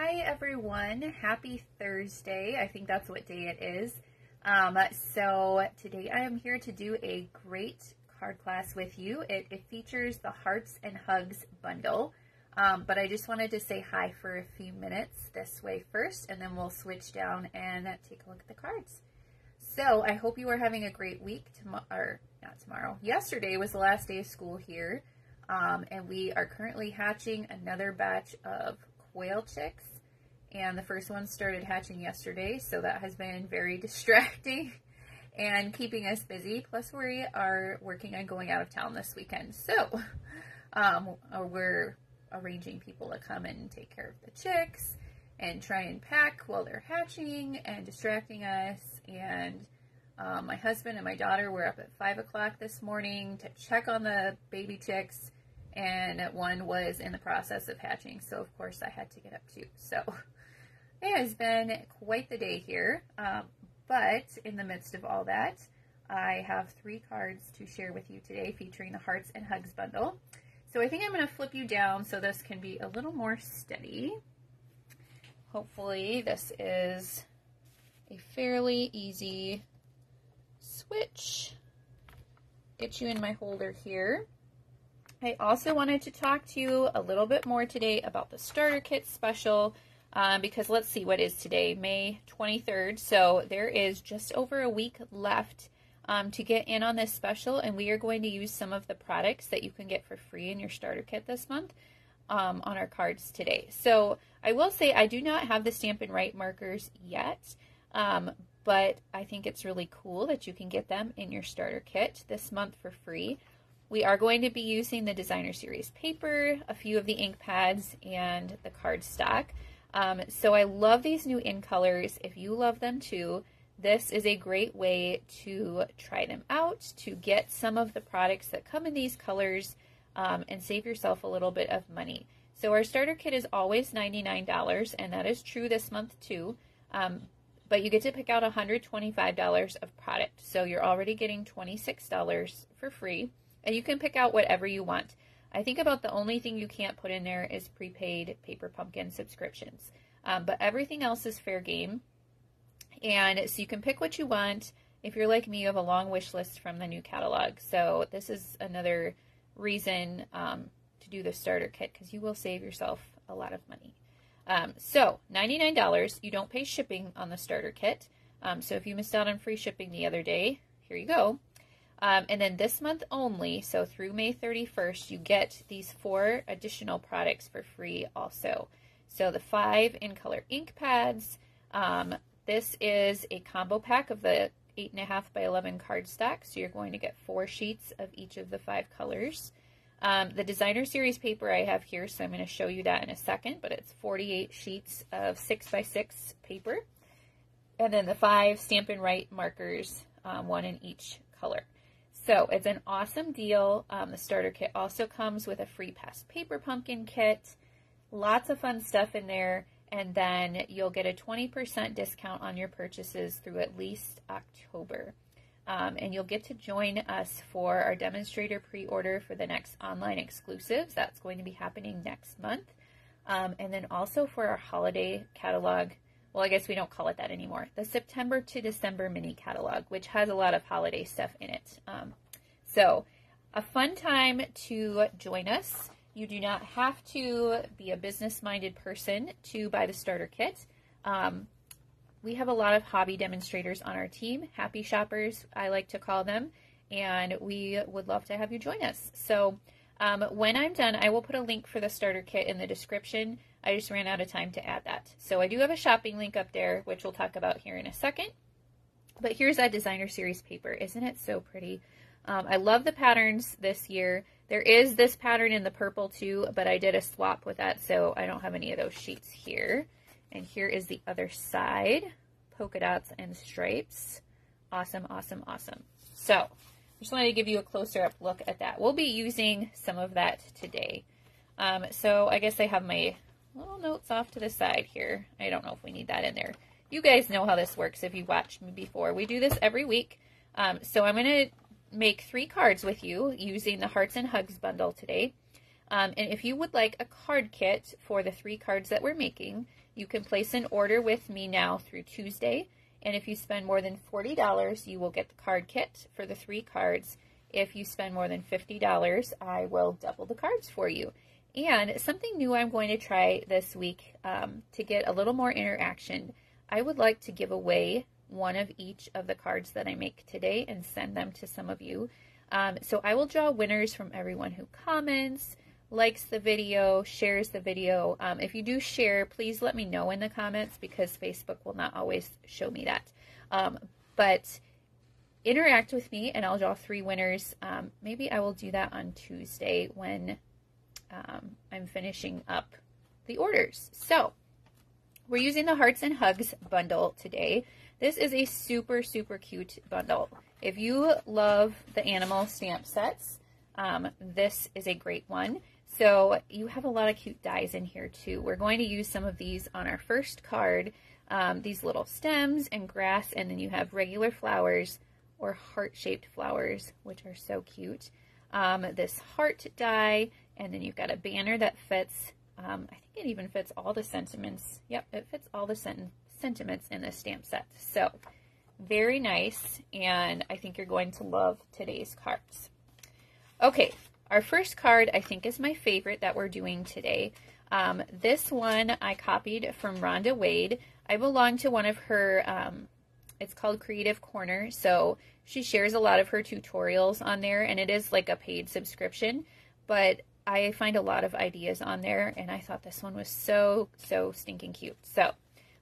Hi everyone, happy Thursday. I think that's what day it is. So today I am here to do a great card class with you. It features the Hearts and Hugs bundle, but I just wanted to say hi for a few minutes this way first, and then we'll switch down and take a look at the cards. So I hope you are having a great week. Yesterday was the last day of school here, and we are currently hatching another batch of quail chicks, and the first one started hatching yesterday, so that has been very distracting and keeping us busy. Plus we are working on going out of town this weekend, so we're arranging people to come and take care of the chicks and try and pack while they're hatching and distracting us. And my husband and my daughter were up at 5 o'clock this morning to check on the baby chicks, and one was in the process of hatching, so of course I had to get up too. So it has been quite the day here, but in the midst of all that, I have 3 cards to share with you today featuring the Hearts and Hugs bundle. So I think I'm going to flip you down so this can be a little more steady. Hopefully this is a fairly easy switch. Get you in my holder here. I also wanted to talk to you a little bit more today about the starter kit special, because let's see, what is today? May 23rd. So there is just over a week left to get in on this special, and we are going to use some of the products that you can get for free in your starter kit this month on our cards today. So I will say I do not have the Stampin' Up markers yet, but I think it's really cool that you can get them in your starter kit this month for free. We are going to be using the Designer Series paper, a few of the ink pads, and the cardstock. So I love these new in colors. If you love them too, this is a great way to try them out, to get some of the products that come in these colors, and save yourself a little bit of money. So our starter kit is always $99, and that is true this month too. But you get to pick out $125 of product. So you're already getting $26 for free. And you can pick out whatever you want. I think about the only thing you can't put in there is prepaid Paper Pumpkin subscriptions. But everything else is fair game. And so you can pick what you want. If you're like me, you have a long wish list from the new catalog. So this is another reason to do the starter kit, because you will save yourself a lot of money. So $99, you don't pay shipping on the starter kit. So if you missed out on free shipping the other day, here you go. And then this month only, so through May 31st, you get these 4 additional products for free also. So the 5 in color ink pads. This is a combo pack of the 8.5 by 11 cardstock. So you're going to get 4 sheets of each of the 5 colors. The Designer Series paper I have here, so I'm going to show you that in a second, but it's 48 sheets of 6 by 6 paper. And then the 5 Stampin' Up markers, 1 in each color. So it's an awesome deal. The starter kit also comes with a free past Paper Pumpkin kit. Lots of fun stuff in there. And then you'll get a 20% discount on your purchases through at least October. And you'll get to join us for our demonstrator pre-order for the next online exclusives. That's going to be happening next month. And then also for our holiday catalog. Well, I guess we don't call it that anymore. The September to December mini catalog, which has a lot of holiday stuff in it. So a fun time to join us. You do not have to be a business-minded person to buy the starter kit. We have a lot of hobby demonstrators on our team, happy shoppers, I like to call them, and we would love to have you join us. So when I'm done, I will put a link for the starter kit in the description. I just ran out of time to add that. So I do have a shopping link up there, which we'll talk about here in a second. But here's that Designer Series paper. Isn't it so pretty? I love the patterns this year. There is this pattern in the purple too, but I did a swap with that, so I don't have any of those sheets here. And here is the other side, polka dots and stripes. Awesome, awesome, awesome. So I just wanted to give you a closer up look at that. We'll be using some of that today. So I guess I have my little notes off to the side here. I don't know if we need that in there. You guys know how this works if you've watched me before. We do this every week. So I'm going to make 3 cards with you using the Hearts and Hugs bundle today. And if you would like a card kit for the 3 cards that we're making, you can place an order with me now through Tuesday. And if you spend more than $40, you will get the card kit for the 3 cards. If you spend more than $50, I will double the cards for you. And something new I'm going to try this week to get a little more interaction, I would like to give away one of each of the cards that I make today and send them to some of you. So I will draw winners from everyone who comments, likes the video, shares the video. If you do share, please let me know in the comments because Facebook will not always show me that. But interact with me and I'll draw 3 winners. Maybe I will do that on Tuesday when I'm finishing up the orders. So we're using the Hearts and Hugs bundle today. This is a super, super cute bundle. If you love the animal stamp sets, this is a great one. So you have a lot of cute dies in here too. We're going to use some of these on our first card, these little stems and grass, and then you have regular flowers or heart-shaped flowers, which are so cute. This heart die, and then you've got a banner that fits, I think it even fits all the sentiments. Yep, it fits all the sentiments in this stamp set. So very nice, and I think you're going to love today's cards. Okay, our first card I think is my favorite that we're doing today. This one I copied from Rhonda Wade. I belong to one of her, it's called Creative Corner, so she shares a lot of her tutorials on there, and it is like a paid subscription, but I find a lot of ideas on there, and I thought this one was so stinking cute. So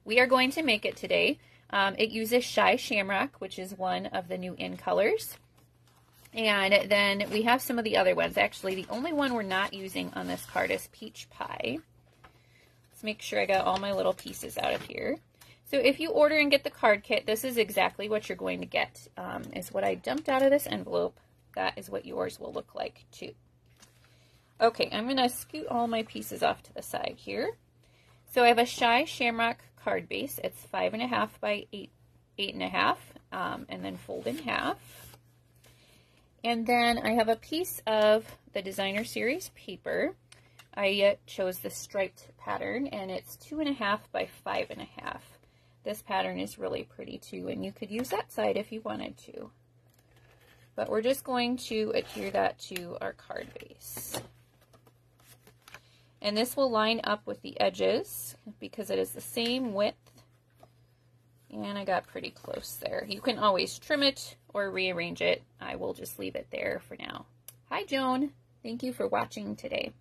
we are going to make it today. It uses Shy Shamrock, which is one of the new in colors. And then we have some of the other ones. Actually, the only one we're not using on this card is Peach Pie. Let's make sure I got all my little pieces out of here. So if you order and get the card kit, this is exactly what you're going to get, is what I dumped out of this envelope. That is what yours will look like too. Okay, I'm going to scoot all my pieces off to the side here. So I have a Shy Shamrock card base. It's 5.5 by 8.5, and then fold in half. And then I have a piece of the Designer Series paper. I chose the striped pattern, and it's 2.5 by 5.5. This pattern is really pretty too, and you could use that side if you wanted to. But we're just going to adhere that to our card base. And this will line up with the edges because it is the same width. And I got pretty close there. You can always trim it or rearrange it. I will just leave it there for now. Hi, Joan. Thank you for watching today.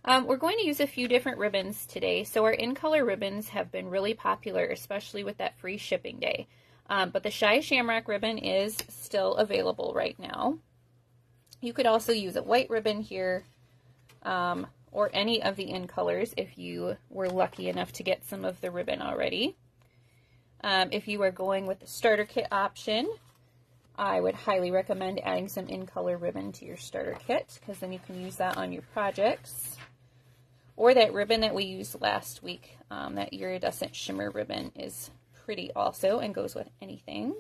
We're going to use a few different ribbons today. So our in-color ribbons have been really popular, especially with that free shipping day. But the Shy Shamrock ribbon is still available right now. You could also use a white ribbon here, or any of the in colors if you were lucky enough to get some of the ribbon already. If you are going with the starter kit option, I would highly recommend adding some in-color ribbon to your starter kit, because then you can use that on your projects. Or that ribbon that we used last week, that iridescent shimmer ribbon, is pretty also and goes with anything.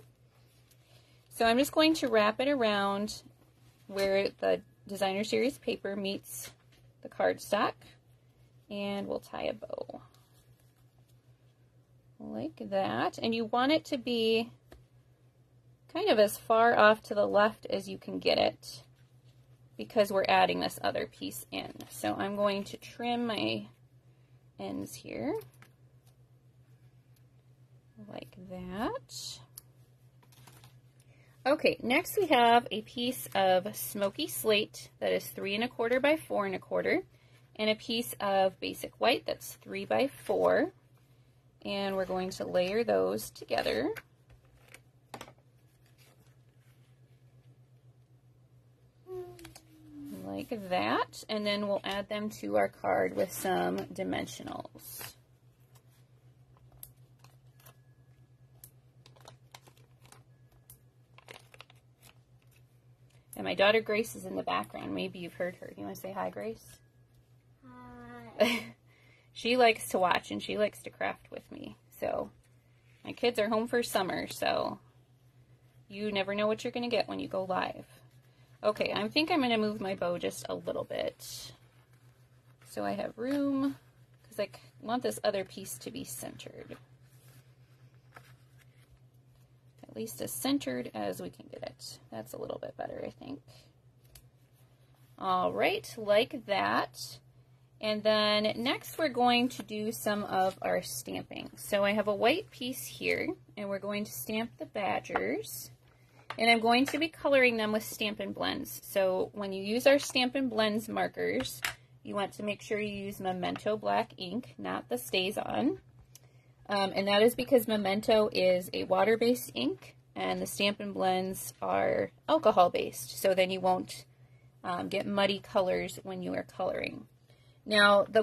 So I'm just going to wrap it around where the Designer Series paper meets the cardstock, and we'll tie a bow like that. And you want it to be kind of as far off to the left as you can get it, because we're adding this other piece in. So I'm going to trim my ends here like that. Okay, next we have a piece of smoky slate that is 3 1/4 by 4 1/4, and a piece of basic white that's 3 by 4, and we're going to layer those together. Like that, and then we'll add them to our card with some dimensionals. And my daughter Grace is in the background. Maybe you've heard her. Do you want to say hi, Grace? Hi. She likes to watch and she likes to craft with me. So my kids are home for summer, so you never know what you're going to get when you go live. Okay, I think I'm going to move my bow just a little bit. so I have room, because I want this other piece to be centered. At least as centered as we can get it. That's a little bit better, I think. All right, like that. And then next we're going to do some of our stamping. So I have a white piece here, and we're going to stamp the badgers. And I'm going to be coloring them with Stampin' Blends. So when you use our Stampin' Blends markers, you want to make sure you use Memento black ink, not the StazOn. And that is because Memento is a water-based ink, and the Stampin' Blends are alcohol-based. So then you won't get muddy colors when you are coloring. Now, the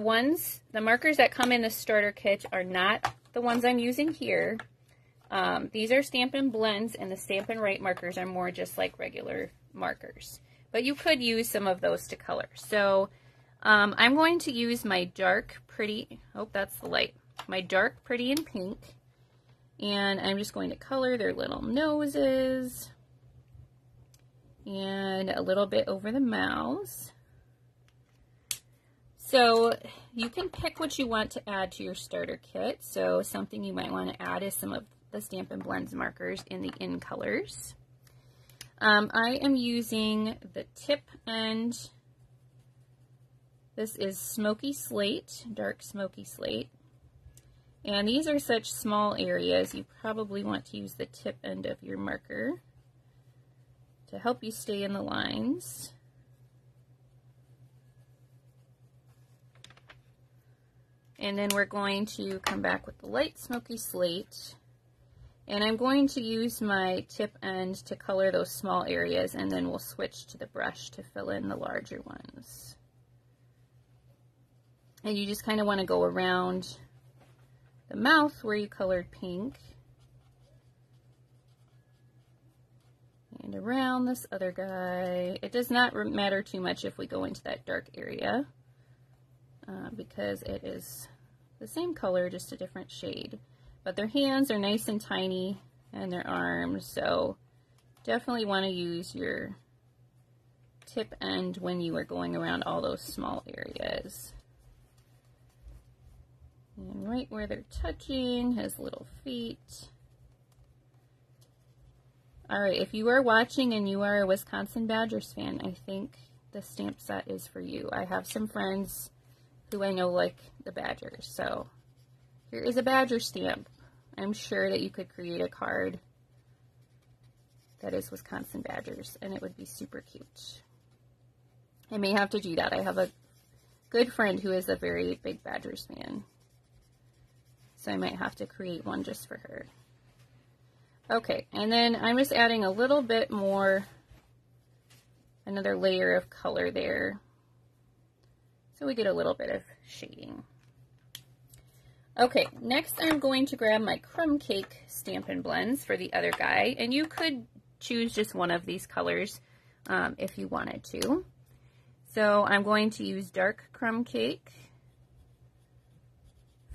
markers that come in the starter kit are not the ones I'm using here. These are Stampin' Blends, and the Stampin' Write markers are more just like regular markers. But you could use some of those to color. So I'm going to use my dark pretty, oh, that's the light, my dark pretty in pink. And I'm just going to color their little noses and a little bit over the mouths. So you can pick what you want to add to your starter kit. So something you might want to add is some of the Stampin' Blends markers in the in colors. I am using the tip end. This is Smoky Slate, dark Smoky Slate. And these are such small areas, you probably want to use the tip end of your marker to help you stay in the lines. And then we're going to come back with the light Smoky Slate. And I'm going to use my tip end to color those small areas, and then we'll switch to the brush to fill in the larger ones. And you just kind of want to go around the mouth where you colored pink. And around this other guy. It does not matter too much if we go into that dark area. Because it is the same color, just a different shade. But their hands are nice and tiny, and their arms, so definitely want to use your tip end when you are going around all those small areas. And right where they're touching, his little feet. Alright, if you are watching and you are a Wisconsin Badgers fan, I think the stamp set is for you. I have some friends who I know like the Badgers. So here is a Badger stamp. I'm sure that you could create a card that is Wisconsin Badgers, and it would be super cute. I may have to do that. I have a good friend who is a very big Badgers fan. So I might have to create one just for her. Okay, and then I'm just adding a little bit more, another layer of color there. So we get a little bit of shading. Okay, next I'm going to grab my Crumb Cake Stampin' Blends for the other guy. And you could choose just one of these colors if you wanted to. So I'm going to use dark Crumb Cake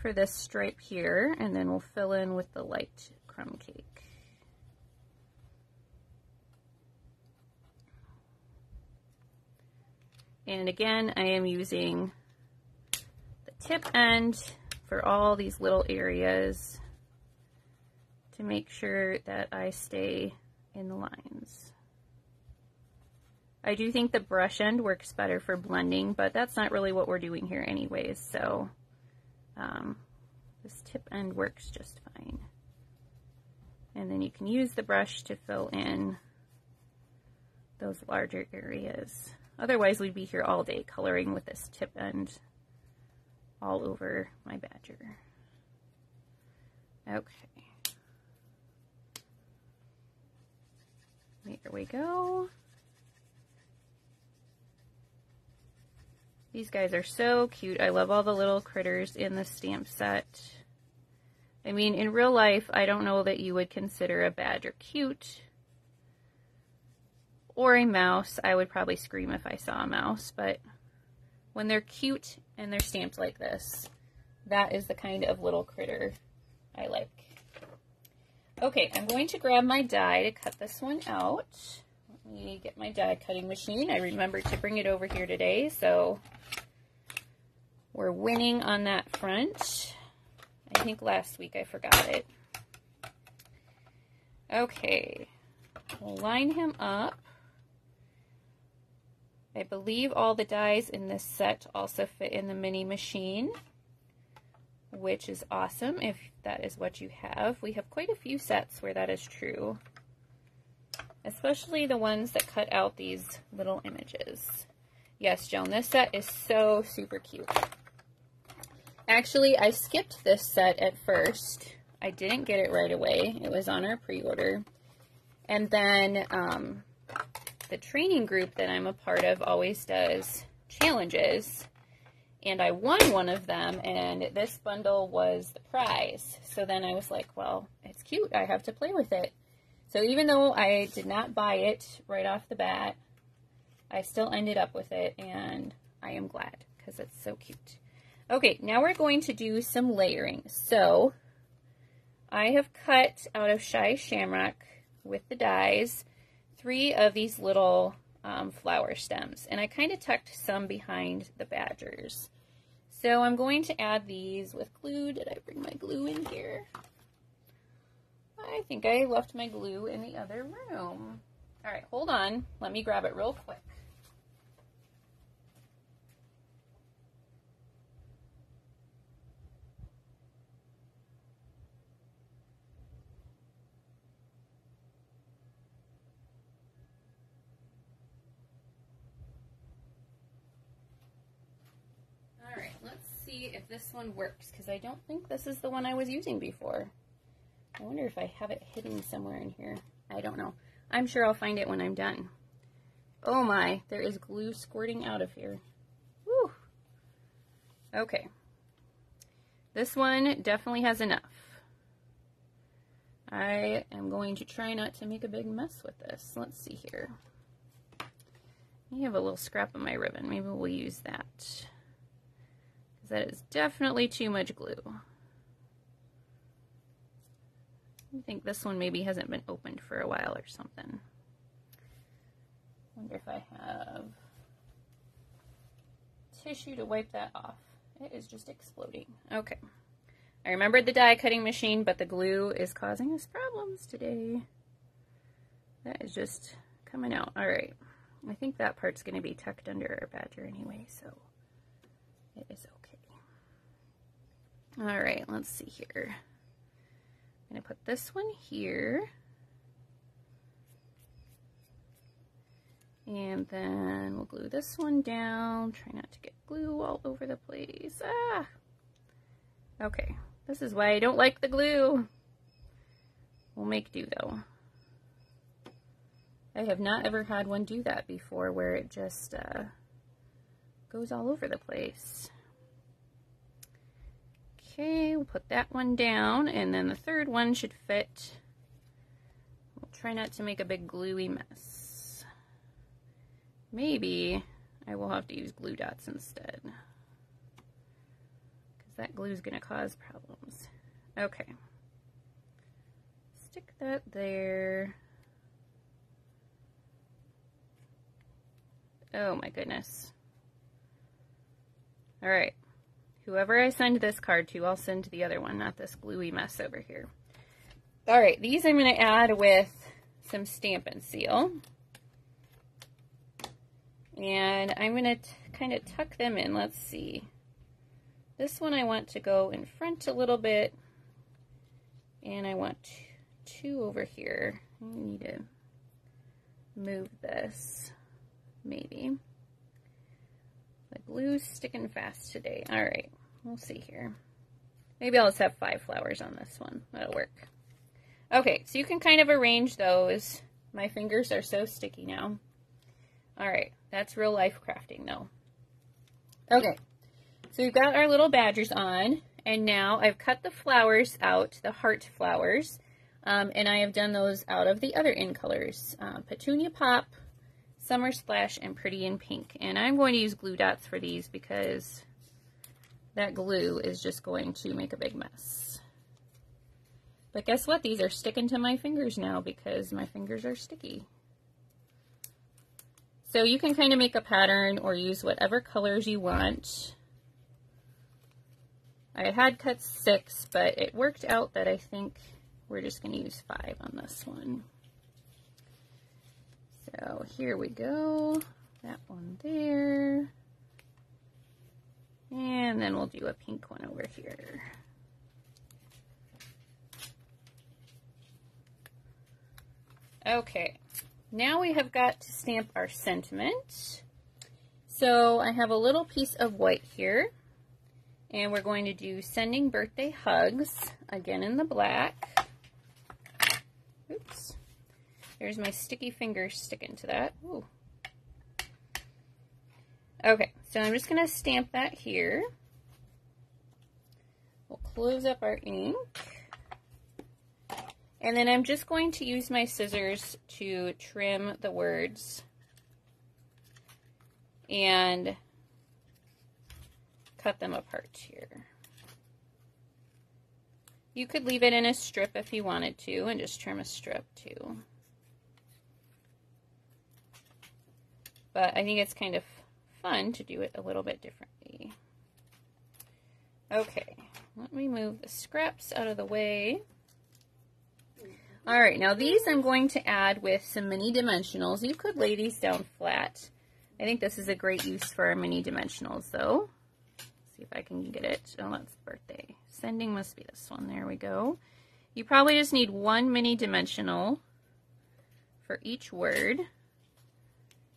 for this stripe here, and then we'll fill in with the light Crumb Cake. And again, I am using the tip end for all these little areas to make sure that I stay in the lines. I do think the brush end works better for blending, but that's not really what we're doing here anyways, so this tip end works just fine. And then you can use the brush to fill in those larger areas. Otherwise, we'd be here all day coloring with this tip end all over my badger. Okay. There we go. These guys are so cute. I love all the little critters in the stamp set. I mean, in real life, I don't know that you would consider a badger cute. Or a mouse. I would probably scream if I saw a mouse, but when they're cute and they're stamped like this, that is the kind of little critter I like. Okay, I'm going to grab my die to cut this one out. Let me get my die cutting machine. I remembered to bring it over here today, so We're winning on that front. I think last week I forgot it. Okay, we'll line him up. I believe all the dies in this set also fit in the mini machine, which is awesome if that is what you have. We have quite a few sets where that is true, especially the ones that cut out these little images. Yes, Joan, this set is so super cute. Actually, I skipped this set at first. I didn't get it right away. It was on our pre-order. And then the training group that I'm a part of always does challenges. And I won one of them, and this bundle was the prize. So then I was like, well, it's cute. I have to play with it. So even though I did not buy it right off the bat, I still ended up with it, and I am glad because it's so cute. Okay, now we're going to do some layering. So I have cut out of Shy Shamrock with the dies 3 of these little flower stems, and I kind of tucked some behind the badgers. So I'm going to add these with glue. Did I bring my glue in here? I think I left my glue in the other room. All right, hold on. Let me grab it real quick. If this one works, because I don't think this is the one I was using before. I wonder if I have it hidden somewhere in here. I don't know. I'm sure I'll find it when I'm done. Oh my, there is glue squirting out of here. Woo! Okay. This one definitely has enough. I am going to try not to make a big mess with this. Let's see here. I have a little scrap of my ribbon. Maybe we'll use that. That is definitely too much glue. I think this one maybe hasn't been opened for a while or something. Wonder if I have tissue to wipe that off. It is just exploding. Okay. I remembered the die cutting machine, but the glue is causing us problems today. That is just coming out. All right. I think that part's going to be tucked under our badger anyway, so it is okay. All right, let's see here. I'm going to put this one here. And then we'll glue this one down. Try not to get glue all over the place. Ah! Okay, this is why I don't like the glue. We'll make do though. I have not ever had one do that before where it just goes all over the place. Okay, we'll put that one down, and then the third one should fit. We'll try not to make a big gluey mess. Maybe I will have to use glue dots instead, because that glue is going to cause problems. Okay. Stick that there. Oh my goodness. All right. Whoever I send this card to, I'll send the other one, not this gluey mess over here. All right, these I'm going to add with some Stampin' Seal. And I'm going to kind of tuck them in. Let's see. This one I want to go in front a little bit. And I want 2 over here. I need to move this, maybe. The glue's sticking fast today. All right, we'll see here. Maybe I'll just have 5 flowers on this one. That'll work. Okay, so you can kind of arrange those. My fingers are so sticky now. All right, that's real life crafting though. Okay, so we've got our little badgers on, and now I've cut the flowers out, the heart flowers, and I have done those out of the other in colors, Petunia Pop, Summer Splash, and Pretty in Pink. And I'm going to use glue dots for these because that glue is just going to make a big mess. But guess what? These are sticking to my fingers now because my fingers are sticky. So you can kind of make a pattern or use whatever colors you want. I had cut 6, but it worked out that I think we're just going to use 5 on this one. So here we go. That one there. And then we'll do a pink one over here. Okay, now we have got to stamp our sentiment. So I have a little piece of white here, and we're going to do sending birthday hugs, again in the black. Oops, there's my sticky fingers sticking to that. Ooh. Okay, so I'm just going to stamp that here. We'll close up our ink. And then I'm just going to use my scissors to trim the words and cut them apart here. You could leave it in a strip if you wanted to and just trim a strip too. But I think it's kind of fun to do it a little bit differently. Okay, let me move the scraps out of the way. All right, now these I'm going to add with some mini dimensionals. You could lay these down flat. I think this is a great use for our mini dimensionals though. Let's see if I can get it. Oh, that's birthday. Sending must be this one. There we go. You probably just need one mini dimensional for each word.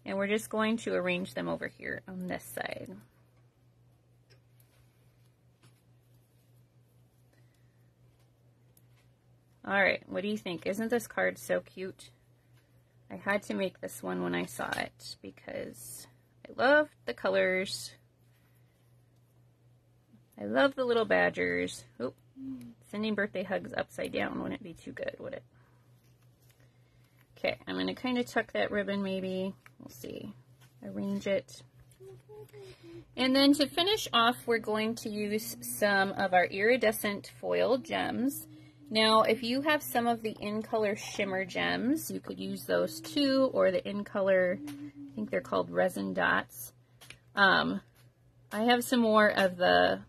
And we're just going to arrange them over here on this side. All right, what do you think? Isn't this card so cute? I had to make this one when I saw it because I love the colors. I love the little badgers. Oh, sending birthday hugs upside down wouldn't be too good, would it? Okay, I'm going to kind of tuck that ribbon maybe. We'll see. Arrange it. And then to finish off, we're going to use some of our iridescent foil gems. Now, if you have some of the In Color shimmer gems, you could use those too, or the In Color, I think they're called resin dots. I have some more of the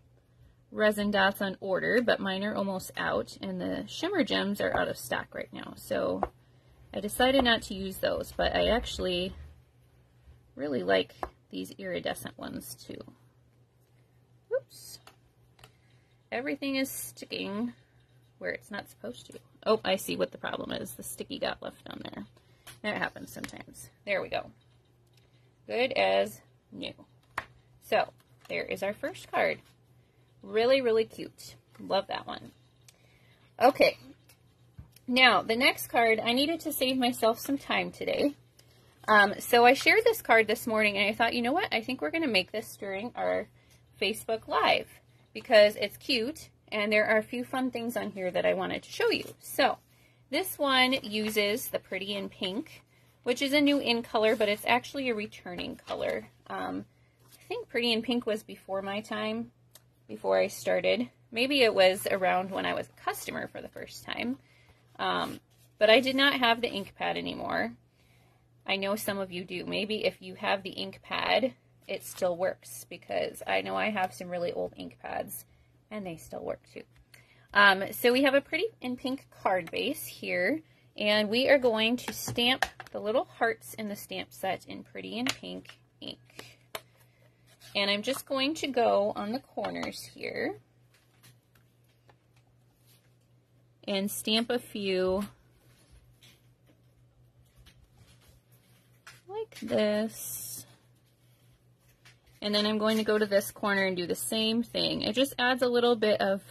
resin dots on order, but mine are almost out, and the shimmer gems are out of stock right now. So I decided not to use those, but I actually really like these iridescent ones too. Oops. Everything is sticking where it's not supposed to. Oh, I see what the problem is. The sticky got left on there. That happens sometimes. There we go. Good as new. So, there is our first card. Really, really cute. Love that one. Okay. Now, the next card, I needed to save myself some time today. So I shared this card this morning, and I thought, you know what? I think we're going to make this during our Facebook Live because it's cute, and there are a few fun things on here that I wanted to show you. So this one uses the Pretty in Pink, which is a new in color, but it's actually a returning color. I think Pretty in Pink was before my time, before I started. Maybe it was around when I was a customer for the first time. But I did not have the ink pad anymore. I know some of you do. Maybe if you have the ink pad, it still works, because I know I have some really old ink pads and they still work too. So we have a Pretty in Pink card base here, and we are going to stamp the little hearts in the stamp set in Pretty in Pink ink. And I'm just going to go on the corners here and stamp a few like this. And then I'm going to go to this corner and do the same thing. It just adds a little bit of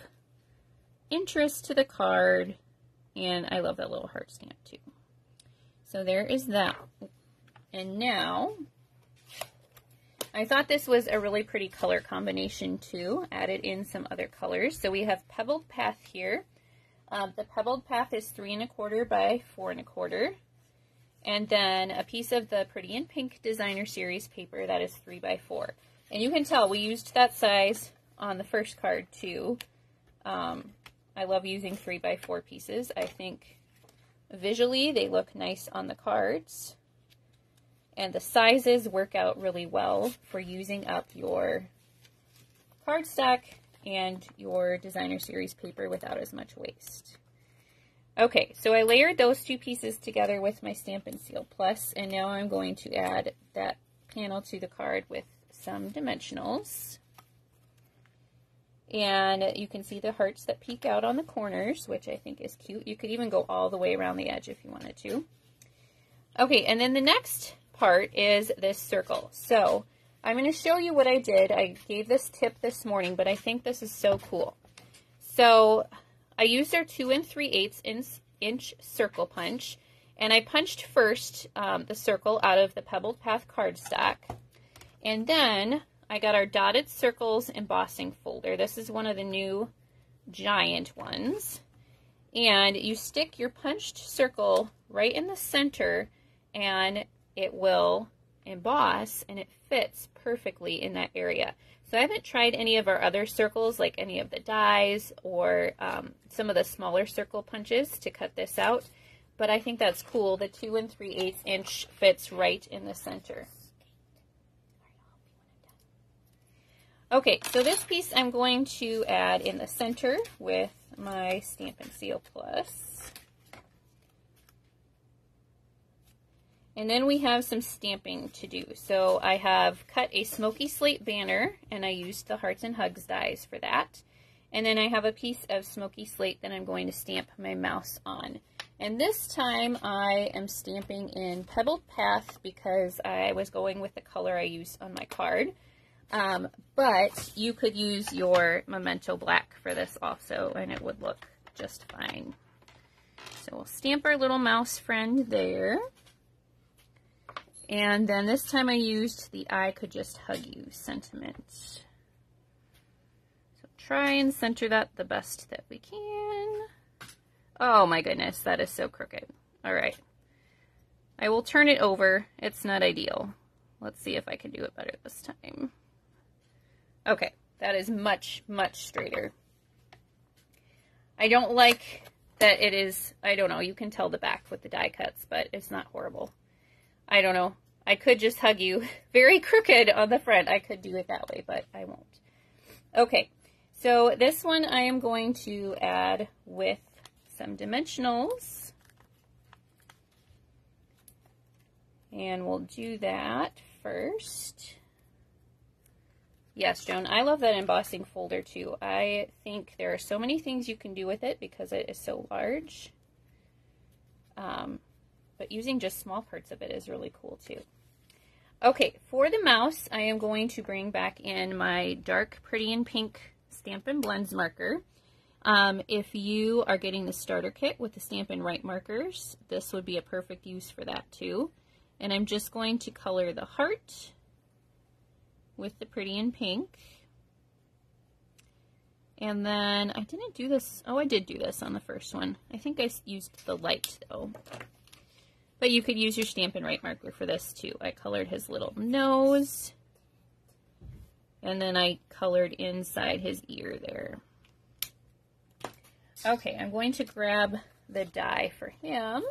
interest to the card, and I love that little heart stamp too. So there is that. And now, I thought this was a really pretty color combination too. Added in some other colors. So we have Pebbled Path here. The Pebbled Path is 3 1/4 by 4 1/4. And then a piece of the Pretty in Pink Designer Series paper that is 3 by 4. And you can tell we used that size on the first card too. I love using 3 by 4 pieces. I think visually they look nice on the cards. And the sizes work out really well for using up your cardstock and your designer series paper without as much waste. Okay, so I layered those two pieces together with my Stampin' Seal Plus, and now I'm going to add that panel to the card with some dimensionals. And you can see the hearts that peek out on the corners, which I think is cute. You could even go all the way around the edge if you wanted to. Okay, and then the next part is this circle. So I'm going to show you what I did. I gave this tip this morning, but I think this is so cool. So I used our 2 3/8 inch circle punch, and I punched first the circle out of the Pebbled Path cardstock, and then I got our dotted circles embossing folder. This is one of the new giant ones, and you stick your punched circle right in the center, and it will emboss, and it fits perfectly in that area. So I haven't tried any of our other circles, like any of the dies or some of the smaller circle punches to cut this out, but I think that's cool. The 2 3/8 inch fits right in the center. Okay, so this piece I'm going to add in the center with my Stampin' Seal Plus. And then we have some stamping to do. So I have cut a smoky slate banner, and I used the Hearts and Hugs dies for that. And then I have a piece of smoky slate that I'm going to stamp my mouse on. And this time I am stamping in Pebbled Path because I was going with the color I used on my card. But you could use your Memento Black for this also, and it would look just fine. So we'll stamp our little mouse friend there. And then this time I used the I Could Just Hug You sentiment. So try and center that the best that we can. Oh my goodness, that is so crooked. All right. I will turn it over. It's not ideal. Let's see if I can do it better this time. Okay, that is much, much straighter. I don't like that it is, I don't know, you can tell the back with the die cuts, but it's not horrible. I don't know. I could just hug you. Very crooked on the front. I could do it that way, but I won't. Okay, so this one I am going to add with some dimensionals. And we'll do that first. Yes, Joan, I love that embossing folder too. I think there are so many things you can do with it because it is so large. But using just small parts of it is really cool too. Okay, for the mouse, I am going to bring back in my dark Pretty in Pink Stampin' Blends marker. If you are getting the starter kit with the Stampin' Right markers, this would be a perfect use for that too. And I'm just going to color the heart with the Pretty in Pink. And then I didn't do this. Oh, I did do this on the first one. I think I used the light though. But you could use your Stampin' Right marker for this too. I colored his little nose. And then I colored inside his ear there. Okay, I'm going to grab the die for him.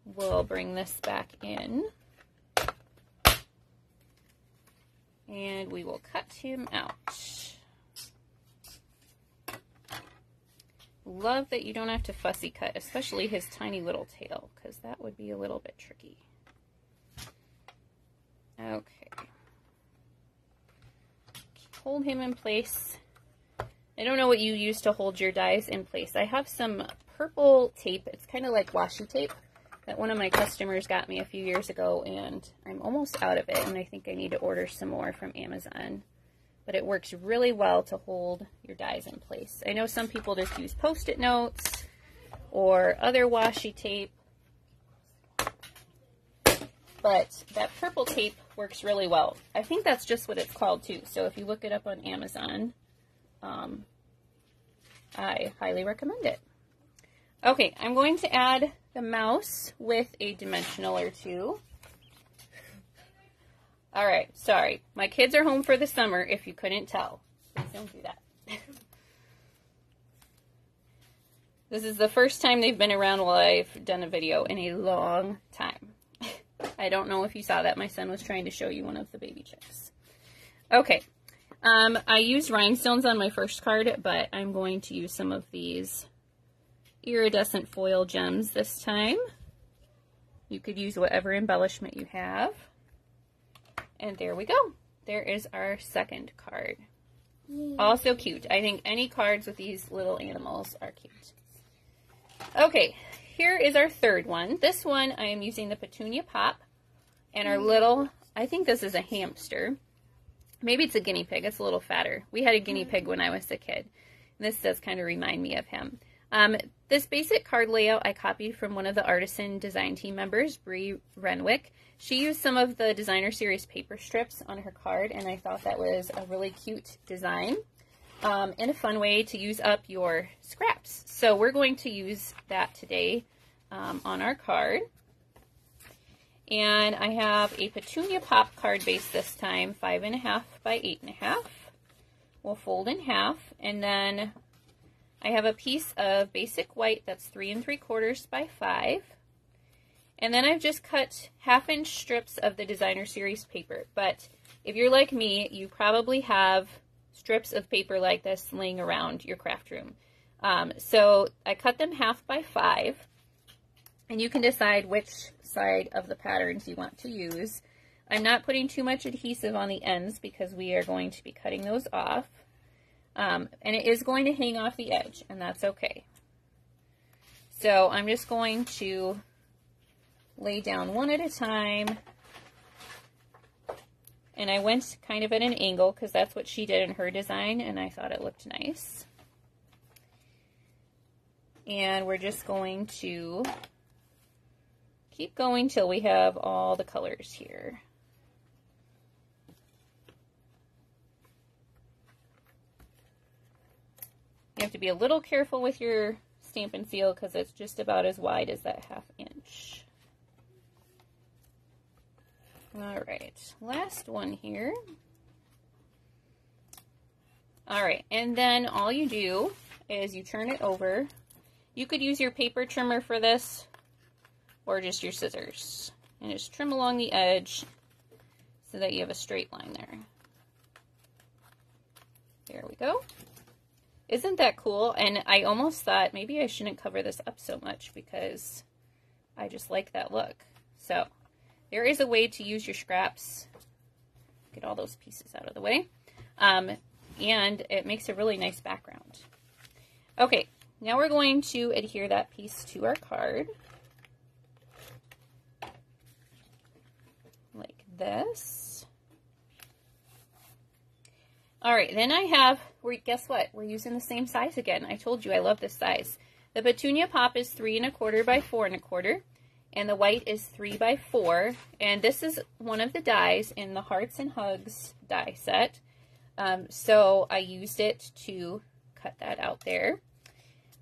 We'll bring this back in. And we will cut him out. Love that you don't have to fussy cut, especially his tiny little tail, because that would be a little bit tricky. Okay. Hold him in place. I don't know what you use to hold your dies in place. I have some purple tape. It's kind of like washi tape that one of my customers got me a few years ago, and I'm almost out of it, and I think I need to order some more from Amazon. But it works really well to hold your dies in place. I know some people just use Post-it notes or other washi tape, but that purple tape works really well. I think that's just what it's called too, so if you look it up on Amazon, I highly recommend it. Okay, I'm going to add the mouse with a dimensional or two. All right, sorry. My kids are home for the summer, if you couldn't tell. Please don't do that. This is the first time they've been around while I've done a video in a long time. I don't know if you saw that. My son was trying to show you one of the baby chicks. Okay, I used rhinestones on my first card, but I'm going to use some of these iridescent foil gems this time. You could use whatever embellishment you have. And there we go. There is our second card. Yay. Also cute. I think any cards with these little animals are cute. Okay, here is our third one. This one I am using the Petunia Pop and our little, I think this is a hamster. Maybe it's a guinea pig. It's a little fatter. We had a guinea pig when I was a kid. And this does kind of remind me of him. This basic card layout I copied from one of the artisan design team members, Bree Renwick. She used some of the designer series paper strips on her card, and I thought that was a really cute design and a fun way to use up your scraps. So we're going to use that today on our card. And I have a Petunia Pop card base this time, 5.5 by 8.5. We'll fold in half, and then I have a piece of basic white that's 3 3/4 by 5. And then I've just cut 1/2-inch strips of the designer series paper. But if you're like me, you probably have strips of paper like this laying around your craft room. So I cut them 1/2 by 5. And you can decide which side of the patterns you want to use. I'm not putting too much adhesive on the ends because we are going to be cutting those off. And it is going to hang off the edge, and that's okay. So I'm just going to lay down one at a time. And I went kind of at an angle because that's what she did in her design, and I thought it looked nice. And we're just going to keep going till we have all the colors here. You have to be a little careful with your Stampin' Seal because it's just about as wide as that 1/2 inch. All right, last one here. All right, and then all you do is you turn it over. You could use your paper trimmer for this or just your scissors. And just trim along the edge so that you have a straight line there. There we go. Isn't that cool? And I almost thought maybe I shouldn't cover this up so much because I just like that look. So there is a way to use your scraps. Get all those pieces out of the way. And it makes a really nice background. Okay, now we're going to adhere that piece to our card. Like this. All right, then I have, guess what? We're using the same size again. I told you I love this size. The Petunia Pop is 3 1/4 by 4 1/4, and the white is 3 by 4. And this is one of the dies in the Hearts and Hugs die set. So I used it to cut that out there.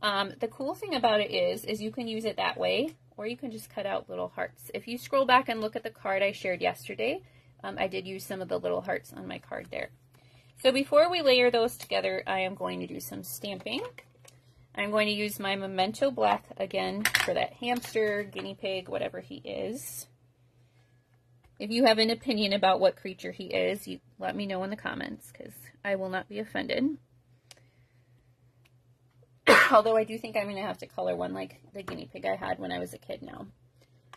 The cool thing about it is you can use it that way, or you can just cut out little hearts. If you scroll back and look at the card I shared yesterday, I did use some of the little hearts on my card there. So before we layer those together, I am going to do some stamping. I'm going to use my Memento Black again for that hamster, guinea pig, whatever he is. If you have an opinion about what creature he is, you let me know in the comments because I will not be offended. Although I do think I'm going to have to color one like the guinea pig I had when I was a kid now.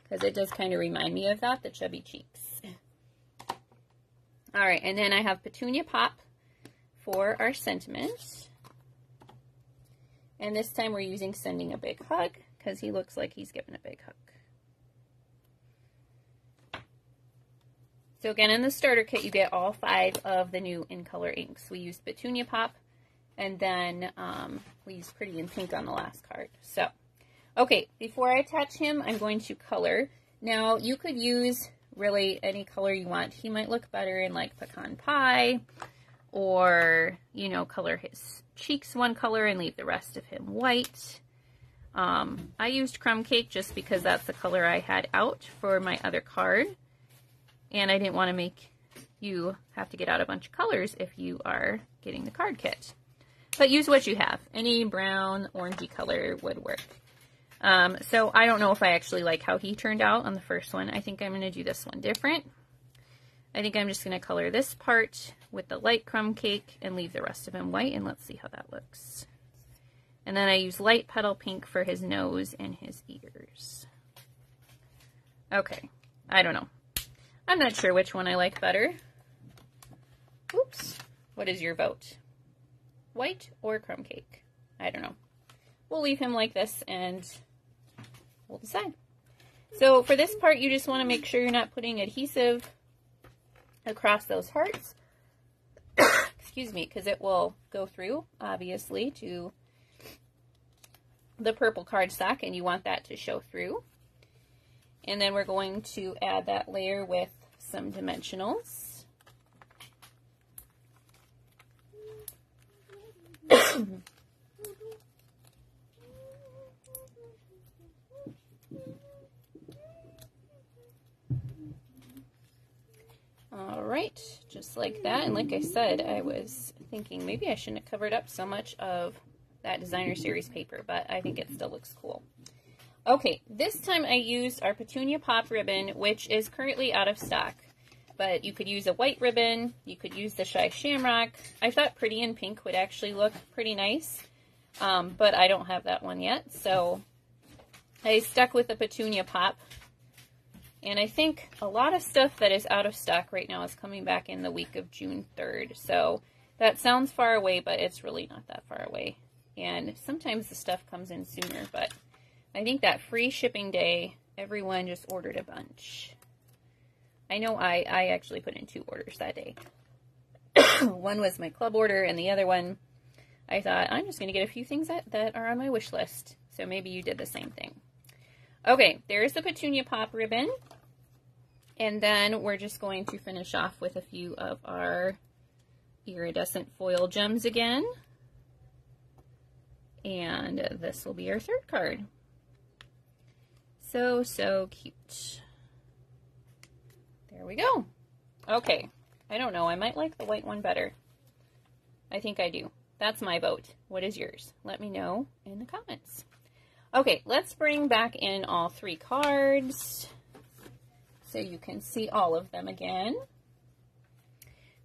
Because it does kind of remind me of that, the chubby cheeks. Alright, and then I have Petunia Pop for our sentiment. And this time we're using Sending a Big Hug, because he looks like he's giving a big hug. So again, in the starter kit, you get all 5 of the new in color inks. We used Petunia Pop, and then we used Pretty in Pink on the last card. So, okay, before I attach him, I'm going to color. Now, you could use really any color you want. He might look better in like pecan pie, or, you know, color his cheeks one color and leave the rest of him white. I used crumb cake just because that's the color I had out for my other card. And I didn't want to make you have to get out a bunch of colors if you are getting the card kit. But use what you have. Any brown, orangey color would work. So I don't know if I actually like how he turned out on the first one. I think I'm going to do this one different. I think I'm just going to color this part with the light crumb cake and leave the rest of him white, and let's see how that looks. And then I use light petal pink for his nose and his ears. Okay, I don't know. I'm not sure which one I like better. Oops. What is your vote? White or crumb cake? I don't know. We'll leave him like this and we'll decide. So for this part, you just want to make sure you're not putting adhesive across those hearts. Excuse me, because it will go through, obviously, to the purple cardstock, and you want that to show through. And then we're going to add that layer with some dimensionals. All right, just like that. And like I said, I was thinking maybe I shouldn't have covered up so much of that designer series paper, but I think it still looks cool. Okay, this time I used our Petunia Pop ribbon, which is currently out of stock, but you could use a white ribbon, you could use the Shy Shamrock. I thought Pretty in Pink would actually look pretty nice, but I don't have that one yet, so I stuck with the Petunia Pop. And I think a lot of stuff that is out of stock right now is coming back in the week of June 3rd. So that sounds far away, but it's really not that far away. And sometimes the stuff comes in sooner, but I think that free shipping day, everyone just ordered a bunch. I know I actually put in 2 orders that day. One was my club order, and the other one, I thought, I'm just going to get a few things that are on my wish list. So maybe you did the same thing. Okay, there's the Petunia Pop ribbon. And then we're just going to finish off with a few of our iridescent foil gems again. And this will be our 3rd card. So, so cute. There we go. Okay, I don't know. I might like the white one better. I think I do. That's my vote. What is yours? Let me know in the comments. Okay, let's bring back in all 3 cards so you can see all of them again.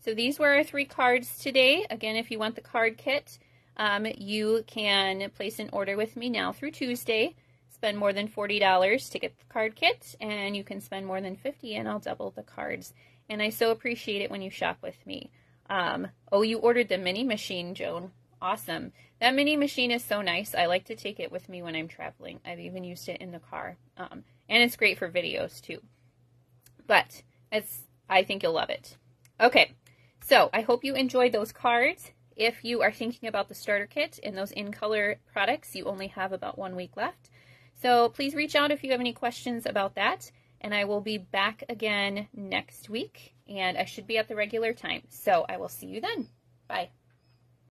So these were our 3 cards today. Again, if you want the card kit, you can place an order with me now through Tuesday. Spend more than $40 to get the card kit, and you can spend more than $50 and I'll double the cards. And I so appreciate it when you shop with me. Oh, you ordered the mini machine, Joan. Awesome. That mini machine is so nice. I like to take it with me when I'm traveling. I've even used it in the car. And it's great for videos too. But I think you'll love it. Okay, so I hope you enjoyed those cards. If you are thinking about the starter kit and those in-color products, you only have about 1 week left. So please reach out if you have any questions about that. And I will be back again next week. And I should be at the regular time. So I will see you then. Bye.